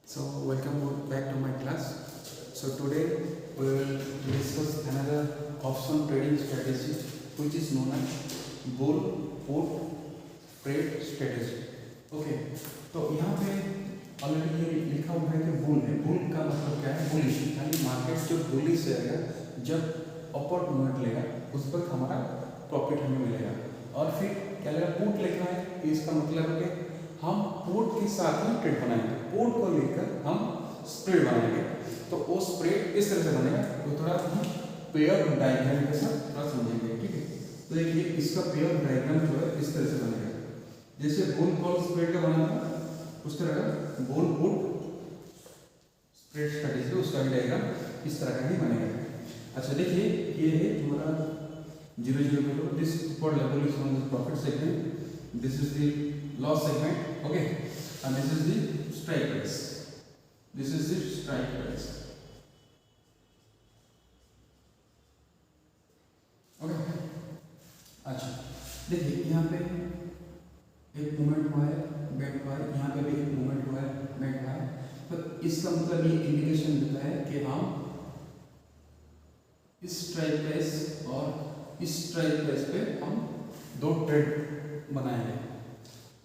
So welcome back to my class. So today we will discuss another option trading strategy which is known as bull put trade strategy. Okay, तो यहाँ पे already ये लिखा हुआ है कि bull है. बुल का मतलब क्या है? बुलिश, यानी मार्केट जो बुलिश रहेगा जब अपवर्ड मूवमेंट लेगा उस वक्त हमारा प्रॉफिट हमें मिलेगा. और फिर क्या लगेगा? पुट लिखा है, इसका मतलब है कि हम पुट के साथ ही ट्रेड बनाएंगे. पुट को लेकर हम स्प्रेड बनाएंगे. तो वो स्प्रेड इस तरह से बनेगा. तो थोड़ा हम पेयर डायग्राम के साथ थोड़ा समझेंगे. ठीक है, तो देखिए इसका पेयर डायग्राम जो है इस तरह से बनेगा. जैसे बुल कॉल स्प्रेड का बना था उस तरह का बुल पुट स्प्रेड स्ट्रेटजी उसका भी डायग्राम इस तरह का ही बनेगा. अच्छा देखिए, ये है तुम्हारा 0 this for level is on the profit segment, this is the loss segment, okay, and this is the strike price. This is the strike price. Okay. अच्छा देखिए यहाँ पे एक मूवमेंट हुआ है, बेंड हुआ है, यहाँ पे भी एक मूवमेंट हुआ है, बेंड हुआ है. तो इसका मतलब ये इंडिकेशन देता है कि हम इस स्ट्राइक प्राइस और इस स्ट्राइक प्राइस पे हम दो ट्रेड बनाएंगे.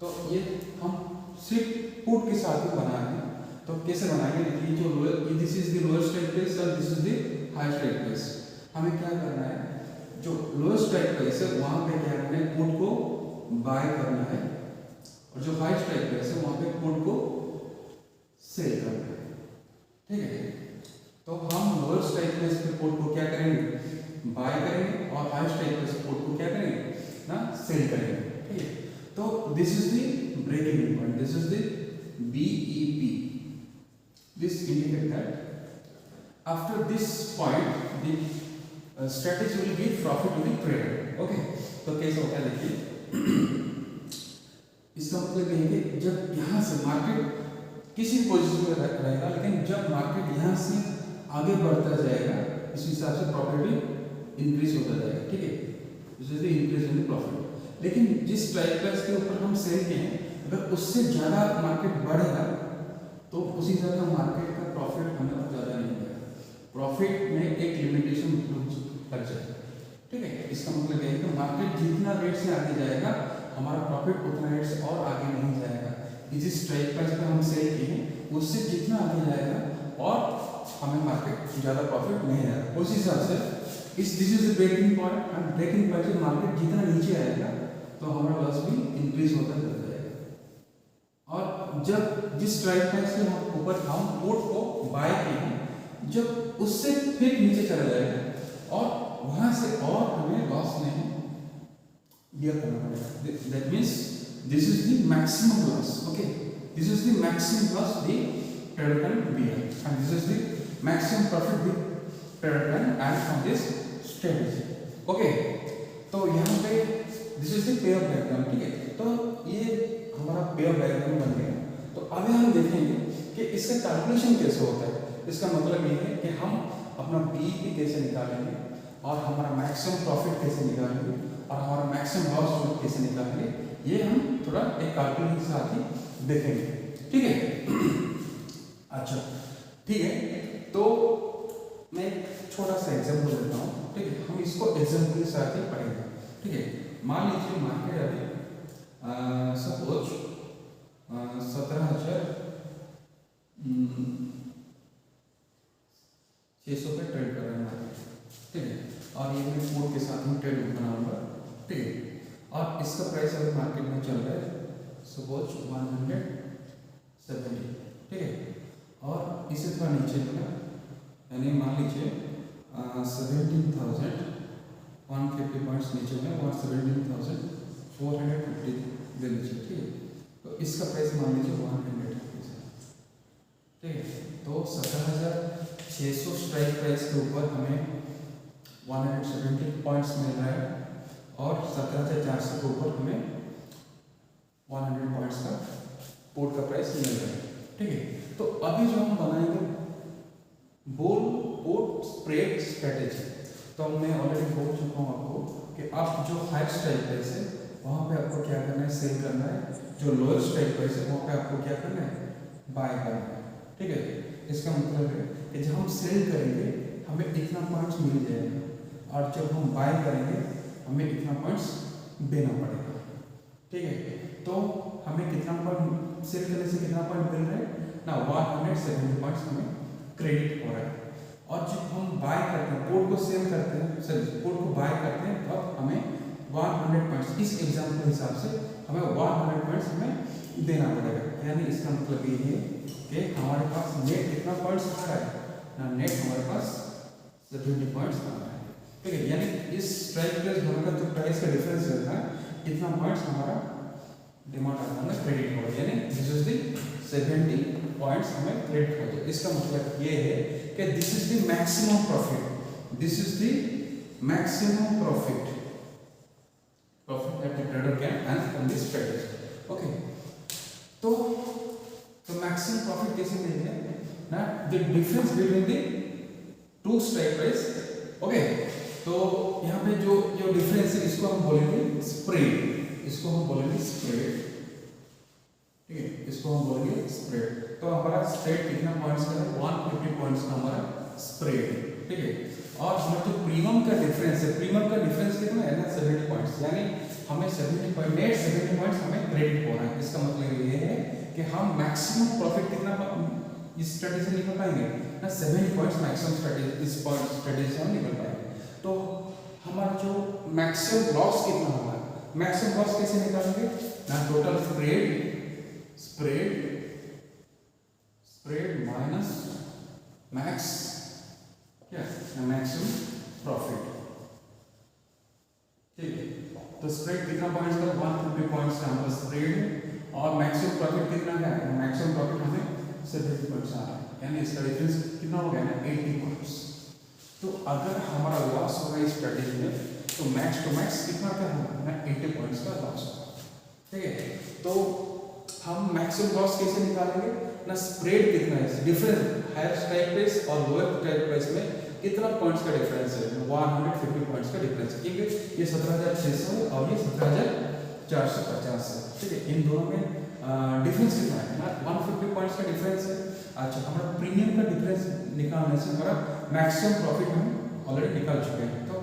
तो ये हम सिर्फ पुट के साथ ही बना रहे हैं. तो कैसे बनाएंगे? देखिए जो lower, this is the lower strike price और this is the high strike price. हमें क्या करना है? जो लोअर स्ट्राइक प्राइस है वहां पे क्या करना है? पुट को बाय करना है, और जो हाई स्ट्राइक प्राइस है वहां पे पुट को सेल करना है. ठीक है, तो हम लोअर स्ट्राइक प्राइस पे पुट को क्या करेंगे? बाय करेंगे, और हाई स्ट्राइक प्राइस पुट को क्या करेंगे? ना सेल करेंगे. ठीक है, तो this is the breaking point, this is the BEP. This indicates that after this point the strategy will give profit to the trader. Okay, तो कैसे होता है देखिए. इसका मतलब ये है कि जब यहाँ से मार्केट किसी पोजीशन में रहेगा, लेकिन जब मार्केट यहाँ से आगे बढ़ता जाएगा इस हिसाब से प्रॉफिट भी इंक्रीज होता जाएगा. ठीक है, this is the increase in the profit. लेकिन जिस स्ट्राइक प्राइस के ऊपर हम सेल किए हैं, अगर उससे ज़्यादा मार्केट बढ़ेगा तो उसी हिसाब से मार्केट का प्रॉफिट हमें ज़्यादा नहीं मिलेगा. प्रॉफिट में एक लिमिटेशन लग जाएगा. ठीक है, इसका मतलब ये है कि मार्केट जितना रेट से आगे जाएगा हमारा प्रॉफिट उतना रेट से और आगे नहीं जाएगा. जिस स्ट्राइक प्राइस पर हम सेल किए हैं उससे जितना आगे जाएगा और हमें मार्केट ज़्यादा प्रॉफिट नहीं आएगा. उस हिसाब से this is the breaking point, and breaking point से मार्केट जितना नीचे आएगा तो हमारा लॉस भी इंक्रीज होता चला जाएगा. और जब जिस स्ट्राइक प्राइस के ऊपर हम पुट को बाय किए हैं, जब उससे फिर नीचे चला जाएगा और वहां से और हमें लॉस नहीं बियर करना पड़ेगा. That means this is the maximum loss. Okay, this is the maximum loss the trader can bear, and this is the maximum profit the trader can earn from this strategy. Okay, तो यहाँ पे this is the pair diagram. ठीक है, तो ये हमारा pair diagram बन गया. तो अभी हम देखेंगे कि इसका कैलकुलेशन कैसे होता है. इसका मतलब ये है कि हम अपना BEP कैसे निकालेंगे, और हमारा मैक्सिमम प्रॉफिट कैसे निकालेंगे, और हमारा मैक्सिमम लॉस कैसे निकालेंगे, ये हम थोड़ा एक कैलकुलेशन के साथ ही देखेंगे. ठीक है. अच्छा ठीक है, तो मैं एक छोटा सा एग्जाम्पल देता हूँ. ठीक है, हम इसको एग्जाम्पल के साथ ही पढ़ेंगे. ठीक है, मान लीजिए मार्केट अभी सपोज 17,600 पे ट्रेड कर रहे हैं मार्केट. ठीक है, और ये मैं पुट के साथ में ट्रेड बनाऊंगा. ठीक है, और इसका प्राइस अगर मार्केट में चल रहा है सपोज 170. ठीक है, और इसे थोड़ा नीचे होगा, यानी मान लीजिए 17,150 पॉइंट्स नीचे में, और 17,450 दे लीजिए. ठीक है, तो इसका प्राइस मान लीजिए 100 रुपीज़ है. ठीक है, तो 17,600 स्ट्राइक प्राइस के ऊपर हमें 170 पॉइंट्स मिल रहा है, और 17,400 के ऊपर हमें 100 पॉइंट्स का पुट का प्राइस मिल रहा है. ठीक है, तो अभी जो हम बनाएंगे बुल पुट स्प्रेड स्ट्रेटेजी, तो मैं ऑलरेडी बोल चुका हूँ आपको कि आप जो हाई स्ट्राइक प्राइस है वहाँ पे आपको क्या करना है? सेल करना है. जो लोअर स्ट्राइक प्राइस है वहाँ पे आपको क्या करना है? बाय करना है. ठीक है। इसका मतलब है कि जब हम सेल करेंगे हमें इतना पॉइंट्स मिल जाएगा, और जब हम बाय करेंगे हमें इतना पॉइंट्स देना पड़ेगा, ठीक है। तो हमें कितना पॉइंट सेल करने से कितना पॉइंट मिल रहा है ना, 170 पॉइंट्स हमें क्रेडिट हो रहा है। और जब हम बाय करते हैं, पोर्ट को सेल करते हैं, सॉरी पोर्ट को बाय करते हैं, तब हमें 100 पॉइंट्स, इस एग्जाम्पल के हिसाब से हमें 100 पॉइंट्स हमें देना पड़ेगा। यानी इसका मतलब ये है कि हमारे पास नेट कितना पॉइंट्स आ रहा है ना, नेट हमारे पास 70 पॉइंट्स आ रहा है, ठीक है। यानी इस स्ट्राइक प्राइस दोनों का जो प्राइस का डिफरेंस रहता है कितना पॉइंट्स हमारा डिमांड अकाउंट में क्रेडिट होगा, यानी दिस इज द 70 पॉइंट्स हमें क्रेडिट हो जाए। इसका मतलब ये है कि this is the maximum profit, this is the maximum profit that the trader can earn from this strategy, okay। तो मैक्सिमम प्रॉफिट कैसे लेंगे ना, the difference between the two strike price, okay. तो यहाँ पे जो डिफरेंस है इसको हम बोलेंगे स्प्रेड, इसको हम बोलेंगे स्प्रेड, ठीक है, इसको हम बोलेंगे स्प्रेड। तो हमारा स्प्रेड कितना पॉइंट्स का है, 150 पॉइंट्स का हमारा स्प्रेड, ठीक है। और हमारा जो प्रीमियम का डिफरेंस है, प्रीमियम का डिफरेंस कितना है ना, 70 पॉइंट्स, यानी हमें 70 पॉइंट नेट 70 पॉइंट्स हमें क्रेडिट हो रहा है। इसका मतलब ये है कि हम मैक्सिमम प्रॉफिट कितना इस स्ट्रेटजी से निकल पाएंगे ना, 70 पॉइंट्स मैक्सिमम स्ट्रेटजी, इस स्ट्रेटजी से हम निकल पाएंगे। तो हमारा जो मैक्सिमम लॉस कितना होगा, मैक्सिमम लॉस कैसे निकालेंगे ना, टोटल स्प्रेड माइनस मैक्स क्या मैक्सिमम प्रॉफिट, ठीक है। तो स्प्रेड कितना पॉइंट्स का, 150 पॉइंट्स का हमारा स्प्रेड है, और मैक्सिमम प्रॉफिट कितना का है, मैक्सिमम प्रॉफिट हमें 70 पॉइंट्स आ रहा है, यानी इसका डिफरेंस कितना हो गया ना, 80 पॉइंट्स। तो अगर हमारा लॉस होगा इस स्ट्रेटेजी में, तो मैक्स टू मैक्स कितना का होगा ना, 80 पॉइंट्स का लॉस होगा, ठीक है। तो हम मैक्सिमम लॉस कैसे निकालेंगे ना, स्प्रेड कितना है, डिफरेंस हायर स्ट्राइक प्राइस और लोअर स्ट्राइक प्राइस में कितना पॉइंट्स का डिफरेंस है, 150 पॉइंट्स का डिफरेंस है, क्योंकि ये 17,600 है और ये 17,450 है, ठीक है। इन दोनों में डिफरेंस कितना है ना, 150 पॉइंट्स का डिफरेंस है। अच्छा, हमारा प्रीमियम का डिफरेंस निकालने से हमारा मैक्सिमम प्रॉफिट हम ऑलरेडी निकाल चुके हैं। तो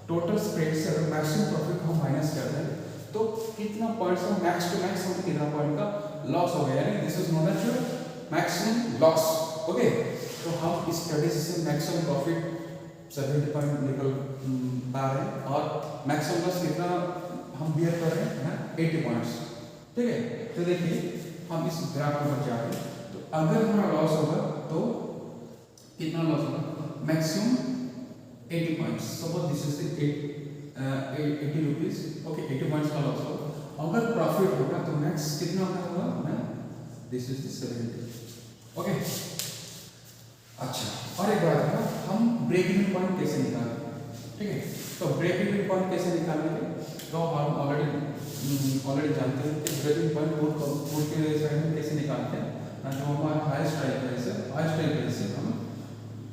टोटल स्प्रेड से अगर मैक्सिमम प्रॉफिट हम माइनस कर दें तो कितना पॉइंट्स का मैक्स टू मैक्स हम कितना पॉइंट का लॉस हो गया, यानी this is known as your maximum loss, okay. तो हम इस स्ट्रेटजी से मैक्सिमम प्रॉफिट 70 पॉइंट निकल पा रहे हैं, और मैक्सिमम लॉस कितना हम बियर कर रहे हैं ना, 80 पॉइंट्स, ठीक है। तो देखिए हम इस ग्राफ पर जा रहे हैं, तो अगर हमारा लॉस होगा तो कितना लॉस होगा, maximum 80 points, suppose this is 80 rupees, okay, 80 points का लॉस होगा। अगर प्रॉफिट होगा तो मैक्स कितना होगा ना, दिस इज 70, ओके। अच्छा, और एक बात है, हम ब्रेक इवन पॉइंट कैसे निकालेंगे, ठीक है। तो ब्रेक इवन पॉइंट कैसे निकालेंगे, तो हम ऑलरेडी जानते हैं कि ब्रेक इवन पॉइंट पोर्ट के साइड में कैसे निकालते हैं ना, जो हमारा हाई स्ट्राइक प्राइस है, हाई स्ट्राइक प्राइस से हम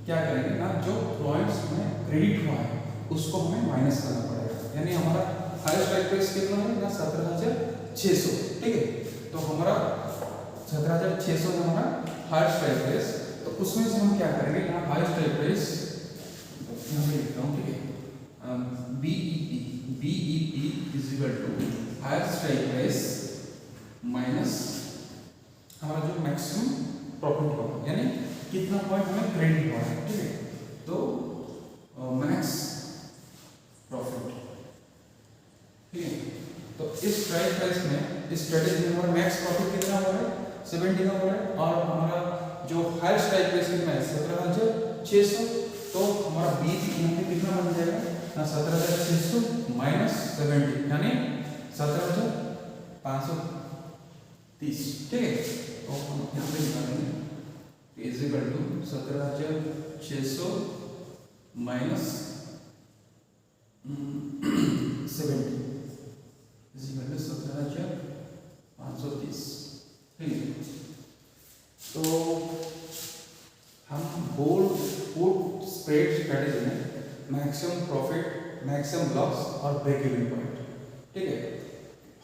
क्या करेंगे ना, जो पॉइंट्स में क्रेडिट हुआ है उसको हमें माइनस करना पड़ेगा, यानी हमारा हाई स्ट्राइक प्राइस कितना है ना, 17,600, ठीक है। तो हमारा 17,600 है हमारा हाई स्ट्राइक प्राइस, तो उसमें से हम क्या करेंगे ना, हाई स्ट्राइक प्राइस यहाँ पे लिखता हूँ, ठीक है, BEP is equal to high strike price minus हमारा जो मैक्सिमम प्रॉफिट होगा, यानी कितना पॉइंट हमें क्रेडिट हो रहा है, ठीक है। तो मैक्स प्रॉफिट, ठीक है। तो इस स्ट्राइक प्राइस में, इस स्ट्रेटजी में हमारा मैक्स प्रॉफिट कितना हो रहा है, 70 का हो रहा है, और हमारा जो हायर स्ट्राइक प्राइस कितना है, 17,600। तो हमारा बीच यहाँ पे कितना बन जाएगा ना, 17,600 माइनस 70, यानी 17,530, ठीक है। तो हम यहाँ पे निकालेंगे is equal to 17,600 minus 70 is equal to 17,530, ठीक है। तो हम पोर्ट स्प्रेड स्ट्रेटजी में मैक्सिमम प्रॉफिट, मैक्सिमम लॉस और ब्रेक इवन पॉइंट, ठीक है।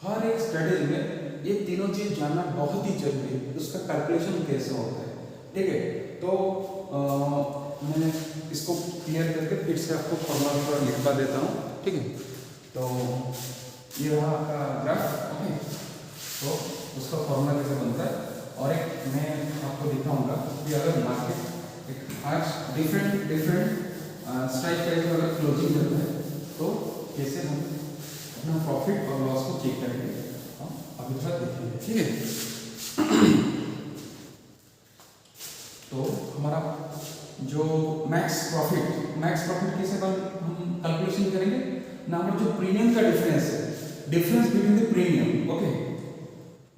हर एक स्ट्रेटजी में ये तीनों चीज जानना बहुत ही जरूरी है, उसका कैलकुलेशन कैसे होता है, ठीक है। तो मैं इसको क्लियर करके फिर से आपको फॉर्मूला थोड़ा लिखवा देता हूँ, ठीक है। तो ये रहा आपका ग्राफ, ओके। तो उसका फॉर्मूला कैसे बनता है, और एक मैं आपको दिखाऊंगा कि अगर मार्केट एक आज डिफरेंट स्ट्राइक प्राइस में अगर क्लोजिंग करता है तो कैसे हम अपना प्रॉफिट और लॉस को चेक करेंगे, हम अभी थोड़ा देखेंगे, ठीक है। तो हमारा जो मैक्स प्रॉफिट कैसे हम कैलकुलेशन करेंगे ना, हमारा जो प्रीमियम का डिफरेंस है, difference between the premium, okay,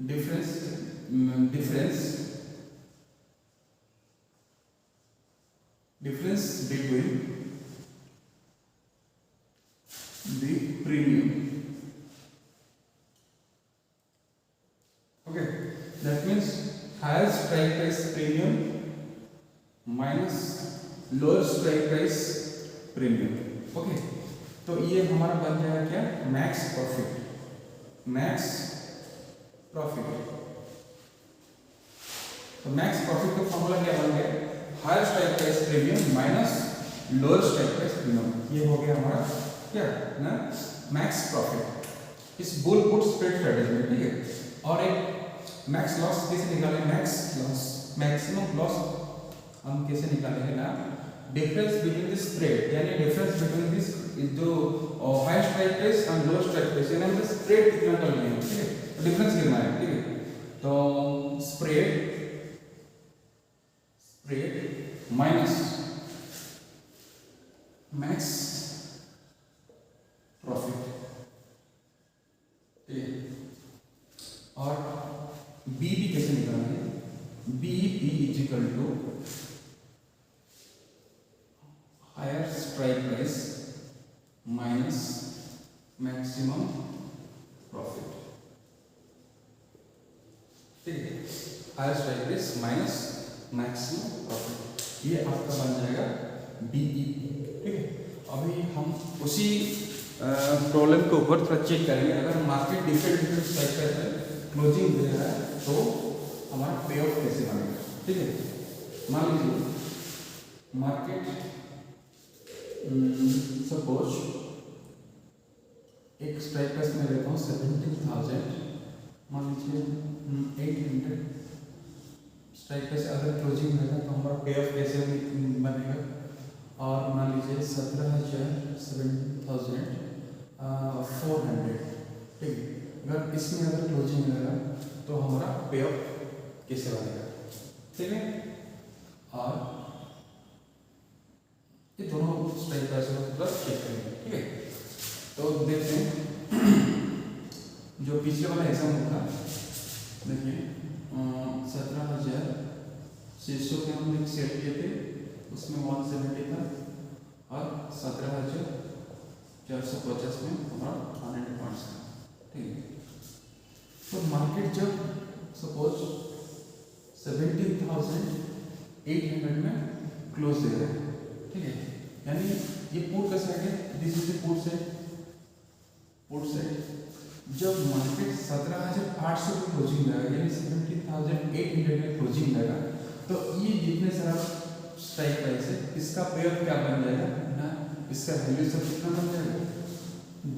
difference between the premium, okay, that means higher strike price premium minus lower strike price premium, okay। तो ये हमारा बन जाएगा क्या, मैक्स प्रॉफिट। तो मैक्स प्रॉफिट का फॉर्मूला क्या बन गया, higher strike price premium minus lower strike price premium, ये हो गया हमारा क्या ना, मैक्स प्रॉफिट इस बुल पुट स्प्रेड स्ट्रेटजी में, ठीक है। और एक मैक्स लॉस कैसे निकालें, मैक्सिमम लॉस हम कैसे निकालेंगे ना, डिफरेंस बिटवीन द स्प्रेड, यानी डिफरेंस बिटवीन दिस जो high strike price and low strike price, यानी हम स्प्रेड कितना कर लिए, ठीक है, डिफरेंस गिनना है, ठीक है। तो स्प्रेड माइनस मैक्स प्रॉफिट, ठीक है। और बी कैसे निकालेंगे, B is equal to higher strike price minus maximum profit, ठीक है। Higher strike price minus maximum profit, ये आपका बन जाएगा बीई, ठीक है। अभी हम उसी प्रॉब्लम के ऊपर थोड़ा चेक करेंगे, अगर मार्केट डिफरेंट स्ट्राइक प्राइस है, क्लोजिंग दे रहा है, तो हमारा पे ऑफ कैसे बनेगा, ठीक है। मान लीजिए मार्केट सपोज एक स्ट्राइक प्राइस में लेता हूँ 17,000, मान लीजिए 800 स्ट्राइक प्राइस अगर क्लोजिंग रहेगा तो हमारा पे ऑफ कैसे बनेगा, और मान लीजिए 17,400, ठीक है। अगर इसमें अगर क्लोजिंग रहेगा तो हमारा पे ऑफ कैसे बनेगा, ठीक है। और ये दोनों स्ट्राइक प्राइस को प्लस चेक करेंगे, ठीक है। तो देखते हैं जो पिछले वाला एग्जाम था, देखिए 17,600 के हम एक सेट किए थे, उसमें 170 था, और 17,450 में हमारा 100 पॉइंट्स था, ठीक है। तो मार्केट जब सपोज 17,800 में क्लोज दे रहा है, ठीक है, यानी ये पुट का साइड है, this is the put side, जब मार्केट 17,800 की क्लोजिंग लगा, यानी 17,800 में क्लोजिंग लगा, तो ये जितने सारा स्ट्राइक प्राइस है, इसका पे ऑफ क्या बन जाएगा ना, इसका वैल्यू सब कितना बन जाएगा,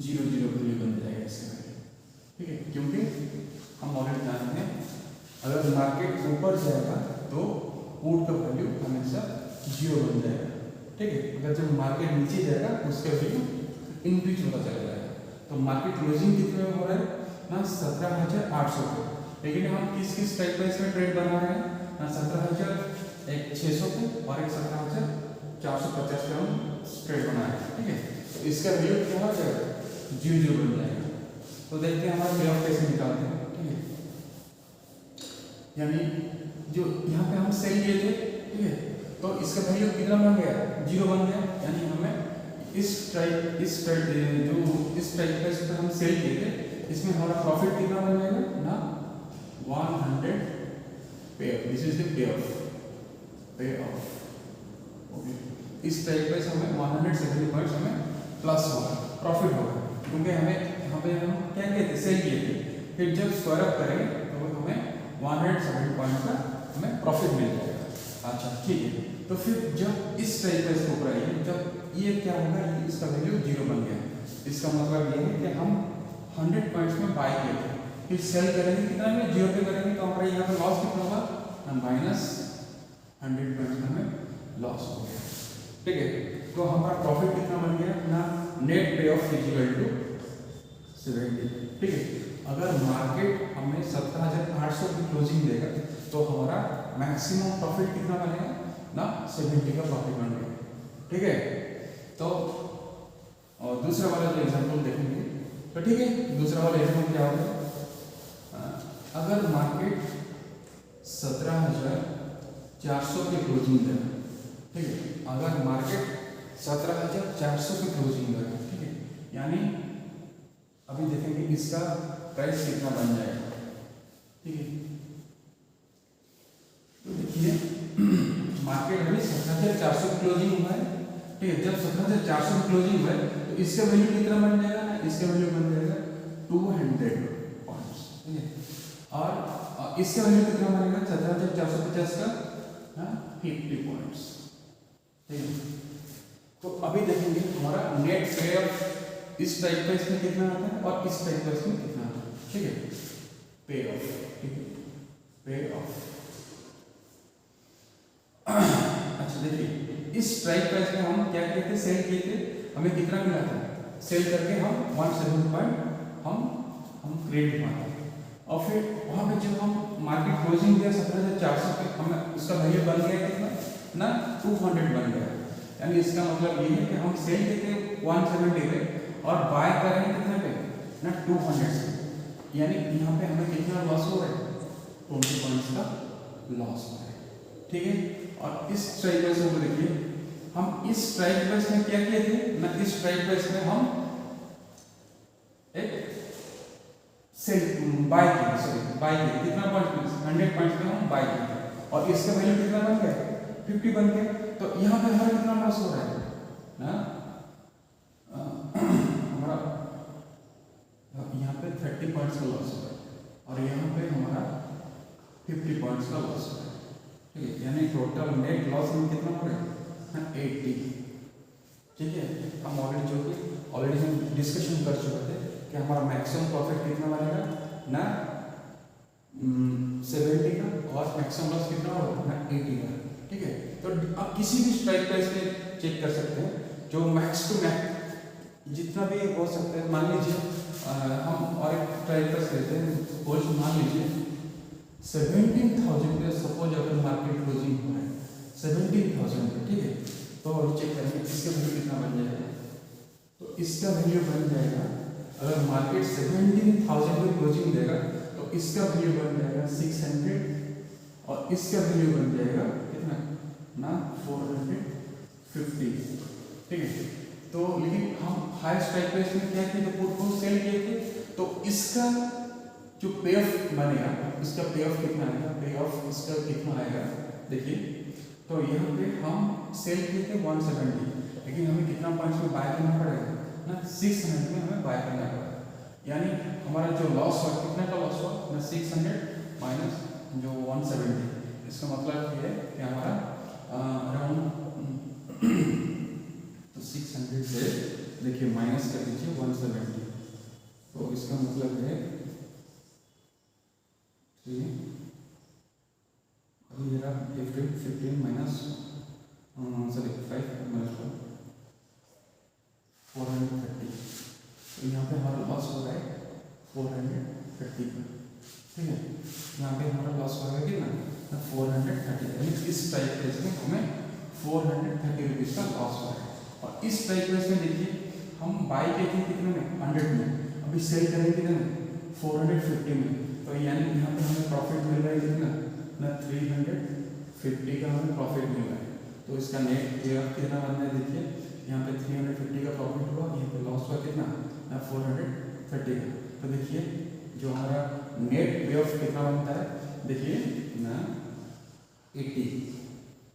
0 वैल्यू बन जाएगा इसका वैल्यू, ठीक है। क्योंकि हम ऑलरेडी जानते हैं अगर मार्केट ऊपर जाएगा तो पुट का वैल्यू हमेशा 0 बन जाएगा, ठीक है। अगर जब मार्केट नीचे जाएगा उसका वैल्यू इंक्रीज होता चला जाएगा। तो मार्केट क्लोजिंग कितने में हो रहा है ना, 17,800 पे, लेकिन हम किस स्ट्राइक प्राइस में ट्रेड बना रहे हैं ना, 17,600 पे और एक 17,450 पे हम ट्रेड बना रहे हैं, ठीक है। तो इसका वैल्यू क्या हो जाएगा, 0 बन जाएगा। तो देखते हैं हमारा पे ऑफ कैसे निकालते हैं, ठीक है। यानी जो यहाँ पे हम सेल किए थे, ठीक है, तो इसका वैल्यू कितना बन गया, 0 बन गया, यानी हमें इस स्ट्राइक प्राइस पे हम सेल किए थे, इसमें हमारा प्रॉफिट कितना बन जाएगा ना, 100 पे of, this is the pay of, okay. इस स्ट्राइक प्राइस हमें 170 पॉइंट्स हमें प्लस होगा, प्रॉफिट होगा, क्योंकि हमें यहाँ पे हम क्या किए थे, सेल किए थे, फिर जब स्क्वायर अप करेंगे तो हमें 170 पॉइंट का हमें प्रॉफिट मिल जाएगा, ठीक है। तो फिर जब इस स्ट्राइक प्राइस के ऊपर आइए, जब ये क्या होगा, इसका वैल्यू 0 बन गया, इसका मतलब ये है कि हम 100 पॉइंट्स में बाय किए थे, फिर सेल करेंगे कितना में, 0 पे करेंगे, तो हमारा यहाँ पे लॉस कितना होगा, -100 पॉइंट्स में हमें लॉस हो गया, ठीक है। तो हमारा प्रॉफिट कितना बन गया ना, नेट पे ऑफ इक्वल टू 70, ठीक है। अगर मार्केट हमें 17,800 की क्लोजिंग देगा तो हमारा मैक्सिमम प्रॉफिट कितना बनेगा ना, 70 का प्रॉफिट बनेगा, ठीक है। तो और दूसरा वाला जो एग्जांपल देखेंगे, तो ठीक है, दूसरा वाला एग्जांपल क्या होगा, अगर मार्केट 17,400 की क्लोजिंग देगा, ठीक है, अगर मार्केट 17,400 की क्लोजिंग देगा, ठीक है, यानी अभी देखेंगे इसका प्राइस कितना बन जाएगा, ठीक है। तो देखिए मार्केट अभी 17,400 क्लोजिंग हुआ है, ठीक है। जब 17,400 क्लोजिंग हुआ है तो इसका वैल्यू कितना बन जाएगा, इसका वैल्यू बन जाएगा 200 पॉइंट्स, ठीक है। और इसका वैल्यू कितना बनेगा, 17,450 का 50 पॉइंट्स, ठीक है। तो अभी देखेंगे हमारा नेट पे ऑफ इस टाइप का इसमें कितना आता है और इस टाइप का इसमें कितना आता है, ठीक है। पे ऑफ, ठीक है, पे ऑफ। अच्छा देखिए इस स्ट्राइक प्राइस में हम क्या किए थे, सेल किए थे, हमें कितना मिला था, सेल करके हम 17 पॉइंट हम क्रेडिट माना, और फिर वहाँ पे जब हम मार्केट क्लोजिंग दिया 17,400 पे, हमें उसका वैल्यू बन गया कितना ना, 200 बन गया। यानी इसका मतलब ये है कि हम सेल किए थे 170 पे और बाय कर रहे हैं कितने पे ना, 200 से, यानी यहाँ पे हमें कितना लॉस हो रहा है, 20 पॉइंट्स का लॉस हो रहा है, ठीक है। और इस स्ट्राइक प्राइस को देखिए, हम इस स्ट्राइक प्राइस में क्या किए थे ना, इस स्ट्राइक प्राइस में हम एक सेल बाय किए, सॉरी बाय किए, कितना पॉइंट, 100 पॉइंट्स में हम बाय किए, और इसका वैल्यू कितना बन गया, 50 बन गया। तो यहाँ पे हमारा कितना लॉस हो रहा है ना, हमारा यहाँ पे 30 पॉइंट्स का लॉस हो रहा है, और यहाँ पे हमारा 50 पॉइंट्स का लॉस हो रहा है, ठीक है। यानी टोटल नेट लॉस में कितना हो रहा है 80, ठीक है। हम ऑलरेडी हम डिस्कशन कर चुके थे कि हमारा मैक्सिमम प्रॉफिट कितना बनेगा ना, 70 का, और मैक्सिमम लॉस कितना होगा ना, 80 का, ठीक है। तो आप किसी भी स्ट्राइक प्राइस पे चेक कर सकते हैं, जो मैक्स टू मैक्स जितना भी हो सकता है। मान लीजिए हम और एक स्ट्राइक प्राइस लेते हैं, सपोज मान लीजिए 17,000 पे सपोज अगर मार्केट क्लोजिंग हुआ है 17,000 पे, ठीक है। तो चेक करेंगे इसका वैल्यू कितना बन जाएगा, तो इसका वैल्यू बन जाएगा, अगर मार्केट 17,000 पे क्लोजिंग देगा तो इसका वैल्यू बन जाएगा 600, और इसका वैल्यू बन जाएगा कितना ना 450, ठीक है। तो लेकिन हम हाई स्ट्राइक प्राइस में क्या किए थे, पुट को सेल किए थे, तो इसका जो पे ऑफ बनेगा, इसका पे ऑफ कितना आएगा, पे ऑफ इसका कितना आएगा देखिए। तो यहाँ पे हम सेल किए थे 170, लेकिन हमें कितना पॉइंट्स में बाय करना पड़ेगा ना, 600 में हमें बाय करना पड़ेगा। यानी हमारा जो लॉस हुआ, कितना का लॉस हुआ ना, 600 माइनस जो 170, इसका मतलब ये है कि हमारा अराउंड तो 600 से देखिए माइनस कर दीजिए 170, तो इसका मतलब है अभी जरा 15 माइनस सॉरी 5 माइनस 430, तो यहाँ पे हमारा लॉस हो रहा है 430 का, ठीक है। यहाँ पे हमारा लॉस हो रहा है कितना 430, यानी इस प्राइस प्राइस में हमें 430 रुपीज़ का लॉस हो रहा है। और इस प्राइस प्राइस में देखिए हम बाई किए थे कितने में 100 में, अभी सेल करेंगे कितने में 450 में, तो यानी यहाँ पे हमें प्रॉफिट मिल रहा है कितना ना 350 का हमें प्रॉफिट मिल रहा है। तो इसका नेट कितना बनना है देखिए, यहाँ पे 350 का प्रॉफिट हुआ, यहाँ पे लॉस हुआ कितना ना 430 का। तो देखिए जो हमारा नेट पे ऑफ कितना बनता है देखिए ना 80,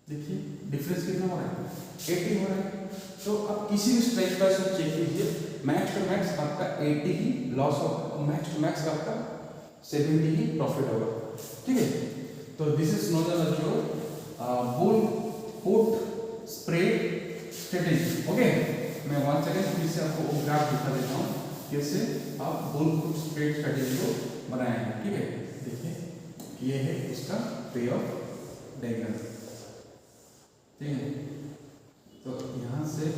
देखिए डिफरेंस कितना हो रहा है 80 हो रहा है। तो आप किसी भी स्ट्राइक प्राइस को चेक कीजिए, मैक्स टू मैक्स आपका 80 ही लॉस होगा, मैक्स टू मैक्स आपका 70 ही प्रॉफिट होगा, ठीक है। तो this is not a bull strategy. Okay, मैं वन सेकेंड फिर से आपको वो ग्राफ दिखा देता हूँ कैसे आप बोल फुट स्प्रेड स्ट्रेटेजी को बनाएंगे। ठीक है, देखिए ये है उसका पे ऑफ डायग्राम। ठीक है, तो यहाँ से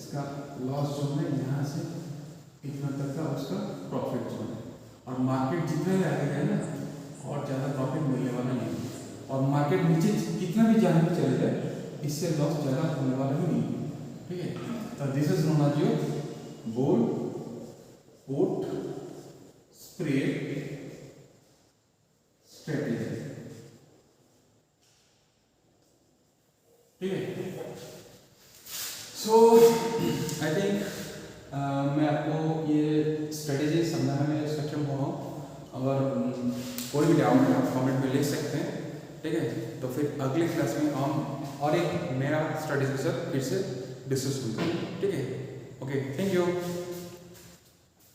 इसका लॉस जोन है, यहाँ से इतना तक का उसका प्रॉफिट जोन है। और मार्केट जितना भी आगे गया ना और ज़्यादा प्रॉफिट मिलने वाला नहीं है, और मार्केट नीचे कितना भी जाने चले जाए इससे लॉस ज़्यादा होने वाला ही नहीं है। ठीक है, तो this is known as your bull put spread strategy. ठीक है, सो आई थिंक मैं आपको ये स्ट्रेटेजी समझाने में सक्षम हुआ हूँ। अगर कोई भी डाउट है आप कमेंट में लिख सकते हैं। ठीक है, तो फिर अगले क्लास में हम और एक नया स्ट्रेटेजी के साथ फिर से डिस्कस करते हैं। ठीक है, ओके, थैंक यू।